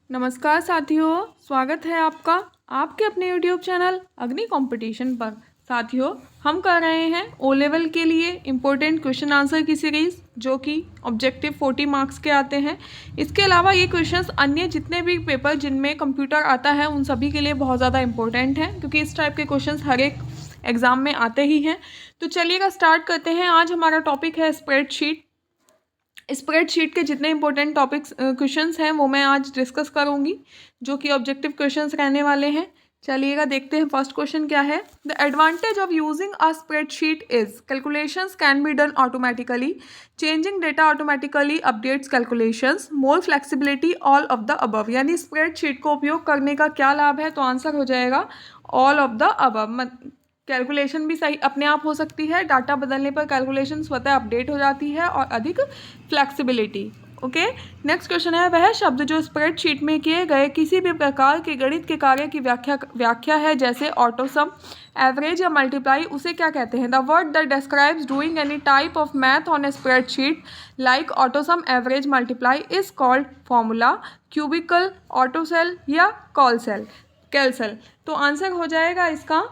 नमस्कार साथियों, स्वागत है आपका आपके अपने यूट्यूब चैनल अग्नि कंपटीशन पर। साथियों, हम कर रहे हैं ओ लेवल के लिए इम्पोर्टेंट क्वेश्चन आंसर की सीरीज़ जो कि ऑब्जेक्टिव 40 मार्क्स के आते हैं। इसके अलावा ये क्वेश्चंस अन्य जितने भी पेपर जिनमें कंप्यूटर आता है उन सभी के लिए बहुत ज़्यादा इंपॉर्टेंट हैं, क्योंकि इस टाइप के क्वेश्चंस हर एक एग्ज़ाम में आते ही हैं। तो चलिएगा स्टार्ट करते हैं। आज हमारा टॉपिक है स्प्रेडशीट। स्प्रेडशीट के जितने इंपॉर्टेंट टॉपिक्स क्वेश्चंस हैं वो मैं आज डिस्कस करूंगी, जो कि ऑब्जेक्टिव क्वेश्चंस रहने वाले हैं। चलिएगा देखते हैं फर्स्ट क्वेश्चन क्या है। The advantage of using a spreadsheet is calculations can be done automatically, changing data automatically updates calculations, more flexibility, all of the above. यानी स्प्रेडशीट को उपयोग करने का क्या लाभ है, तो आंसर हो जाएगा all of the above. Calculation भी सही अपने आप हो सकती है, डाटा बदलने पर कैलकुलेशन स्वतः अपडेट हो जाती है, और अधिक फ्लेक्सिबिलिटी। ओके, नेक्स्ट क्वेश्चन है, वह शब्द जो स्प्रेडशीट में किए गए किसी भी प्रकार के गणित के कार्य की व्याख्या है, जैसे ऑटोसम, एवरेज या मल्टीप्लाई, उसे क्या कहते हैं। The word that describes doing any type of math on a spreadsheet like autosum, average, multiply is called formula, cubicle, autocell या कॉलसेल कैलसेल। तो आंसर हो जाएगा इसका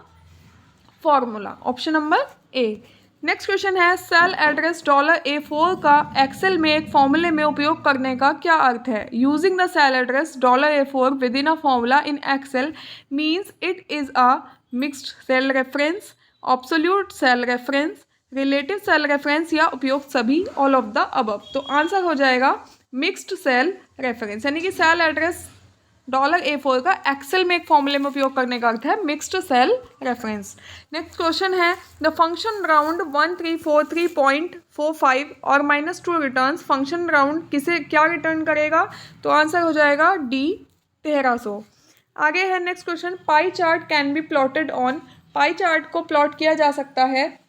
formula, option number A. Next question है, सेल एड्रेस $A4 का Excel में एक फॉर्मूले में उपयोग करने का क्या अर्थ है। Using the cell address $A4 within a formula in Excel means it is a mixed cell reference, absolute cell reference, relative cell reference या उपयोग सभी, ऑल ऑफ द अबव। तो आंसर हो जाएगा मिक्स्ड सेल रेफरेंस, यानी कि cell address $A4 का Excel में एक फॉर्मूले में उपयोग करने का अर्थ है mixed cell reference. Next question है, द फंक्शन राउंड 1343.45 और -2 रिटर्न्स, फंक्शन राउंड किसे क्या रिटर्न करेगा, तो आंसर हो जाएगा डी 1300। आगे है next question, pie chart can be plotted on. Pie chart को प्लॉट किया जा सकता है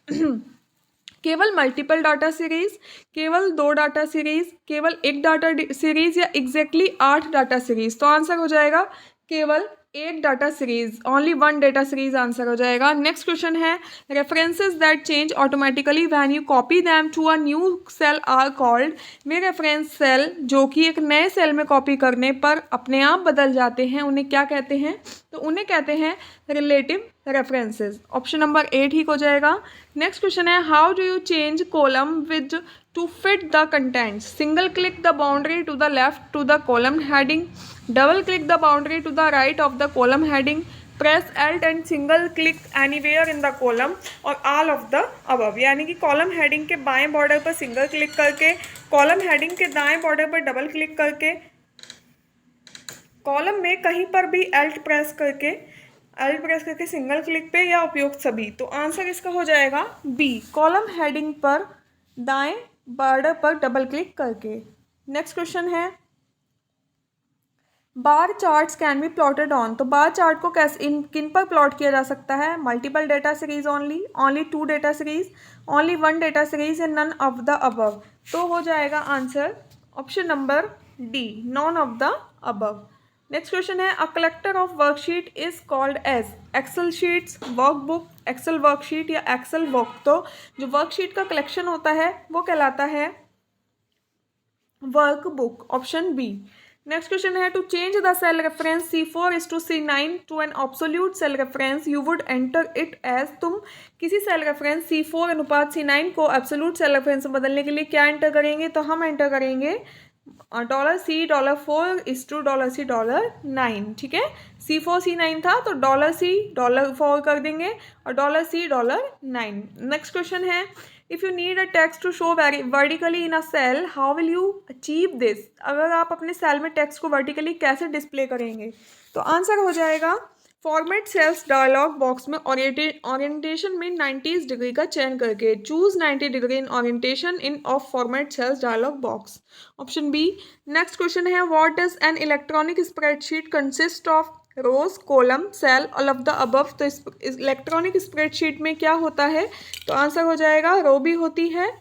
केवल मल्टीपल डाटा सीरीज, केवल 2 डाटा सीरीज, केवल 1 डाटा सीरीज या एग्जैक्टली 8 डाटा सीरीज। तो आंसर हो जाएगा केवल 1 data series, only 1 data series answer हो जाएगा। नेक्स्ट क्वेश्चन है, references that change automatically when you copy them to a new cell are called. वे रेफरेंस सेल जो कि एक नए सेल में कॉपी करने पर अपने आप बदल जाते हैं, उन्हें क्या कहते हैं, तो उन्हें कहते हैं रिलेटिव रेफरेंसेस। ऑप्शन नंबर 8 ठीक हो जाएगा। नेक्स्ट क्वेश्चन है, how do you change column width to fit the contents. Single click the boundary to the left to the column heading, double click the boundary to the right of the column heading, press Alt and single click anywhere in the column, और all of the above. यानी कि column heading के बाएं border पर single click करके, column heading के दाएं border पर डबल क्लिक करके, कॉलम में कहीं पर भी एल्ट प्रेस करके सिंगल क्लिक पे, या उपयुक्त सभी। तो आंसर इसका हो जाएगा बी, कॉलम हेडिंग पर दाएं बॉर्डर पर डबल क्लिक करके। नेक्स्ट क्वेश्चन है, bar charts can be plotted on. तो बार चार्ट को कैसे किन पर प्लॉट किया जा सकता है। Multiple data series only, only 2 data series, only 1 data series, and none of the above. तो हो जाएगा answer option number D, none of the above. Next question है, a collection of worksheet is called as. Excel sheets, workbook, Excel worksheet या Excel book. तो जो worksheet का collection होता है वो कहलाता है workbook, option B. Next question है, to change the cell reference C4 is to C9 to an absolute cell reference you would enter it as. तुम किसी सेल रेफरेंस C4 अनुपात C9 को एब्सोल्यूट सेल रेफरेंस में बदलने के लिए क्या एंटर करेंगे, तो हम एंटर करेंगे $C $4 is to $C $9। ठीक है, C4 C9 था तो $C $4 कर देंगे और $C $9। नेक्स्ट क्वेश्चन है, if you need a text to show vertically in a cell how will you achieve this. अगर आप अपने सेल में टेक्स्ट को वर्टिकली कैसे डिस्प्ले करेंगे, तो आंसर हो जाएगा फॉर्मेट सेल्स डायलॉग बॉक्स में ओरिएंटेशन में 90 डिग्री का चयन करके, choose 90 degree in orientation in of format cells dialog box, option B. Next question है, what does an electronic spreadsheet consist of. Rows, column, cell, all of the above. तो electronic spreadsheet में क्या होता है, तो आंसर हो जाएगा रो भी होती है,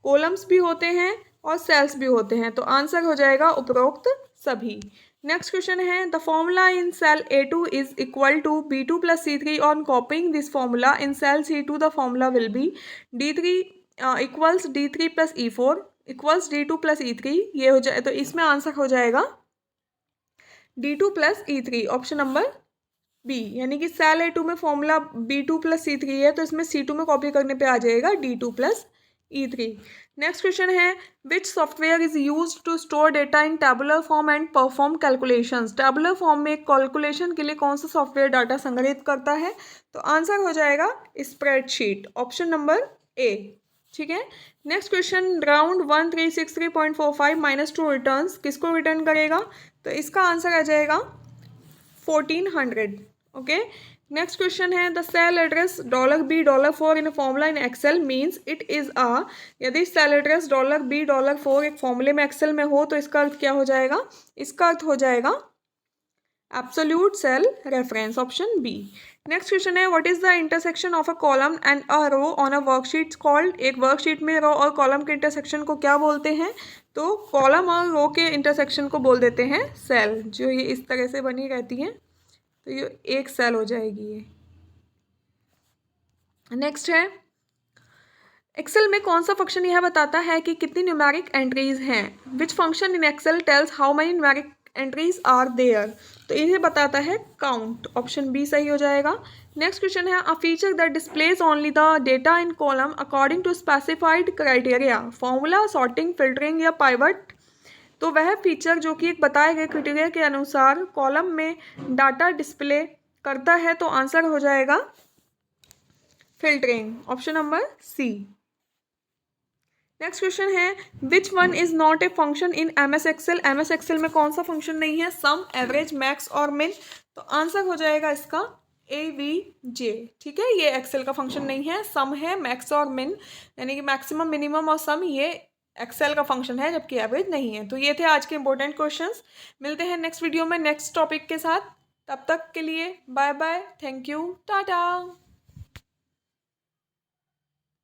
कॉलम्स भी होते हैं और सेल्स भी होते हैं। तो आंसर हो जाएगा उपरोक्त सभी। नेक्स्ट क्वेश्चन है, the formula in cell A2 is equal to B2 plus C3 on copying this formula in cell C2 the formula will be D3 equals D3 plus E4 equals D2 plus E3। ये हो जाए तो इसमें answer हो जाएगा D2+E3 option number B, यानी कि cell A2 में फॉर्मूला B2+C3 है तो इसमें C2 में कॉपी करने पे आ जाएगा D2+E3। नेक्स्ट क्वेश्चन है which software is use to store data in tabular form and perform calculations. Tabular form में कैलकुलेशन के लिए कौन सा सॉफ्टवेयर डाटा संग्रहित करता है, तो आंसर हो जाएगा स्प्रेडशीट ऑप्शन नंबर ए। ठीक है, नेक्स्ट क्वेश्चन राउंड 1363.45 -2 रिटर्न्स किसको रिटर्न करेगा, तो इसका आंसर आ जाएगा 1400। ओके, नेक्स्ट क्वेश्चन है the cell address $B$4 in formula in Excel means it is a. यदि सेल एड्रेस $B$4 एक फॉर्मूले में एक्सेल में हो तो इसका अर्थ क्या हो जाएगा, इसका अर्थ हो जाएगा absolute cell reference option B. Next question है what is the intersection of a column and a row on a worksheet called. एक वर्कशीट में रो और कॉलम के इंटरसेक्शन को क्या बोलते हैं, तो कॉलम और रो के इंटरसेक्शन को बोल देते हैं सेल। जो ये इस तरह से बनी रहती हैं तो ये एक सेल हो जाएगी ये। नेक्स्ट है एक्सेल में कौन सा फंक्शन यह बताता है कि कितनी न्यूमेरिक एंट्रीज हैं। Which function in Excel tells how many numeric entries are there, तो इन्हें बताता है काउंट ऑप्शन बी सही हो जाएगा। नेक्स्ट क्वेश्चन है a feature that displays only the data in column according to specified criteria, formula, sorting, filtering या pivot. तो वह फीचर जो कि एक बताए गए क्राइटेरिया के अनुसार कॉलम में डाटा डिस्प्ले करता है, तो आंसर हो जाएगा filtering option number C. Next question है which one is not a function in MS Excel. MS Excel में कौन सा फंक्शन नहीं है, सम, एवरेज, मैक्स और मिन, तो आंसर हो जाएगा इसका AVJ। ठीक है, ये एक्सेल का फंक्शन नहीं है, सम है, मैक्स और मिन यानी कि मैक्सिमम, मिनिमम और सम ये एक्सेल का फंक्शन है जबकि एवरेज नहीं है। तो ये थे आज के इंपॉर्टेंट क्वेश्चंस। मिलते हैं नेक्स्ट वीडियो में नेक्स्ट टॉपिक के साथ, तब तक के लिए bye bye, thank you, Tata.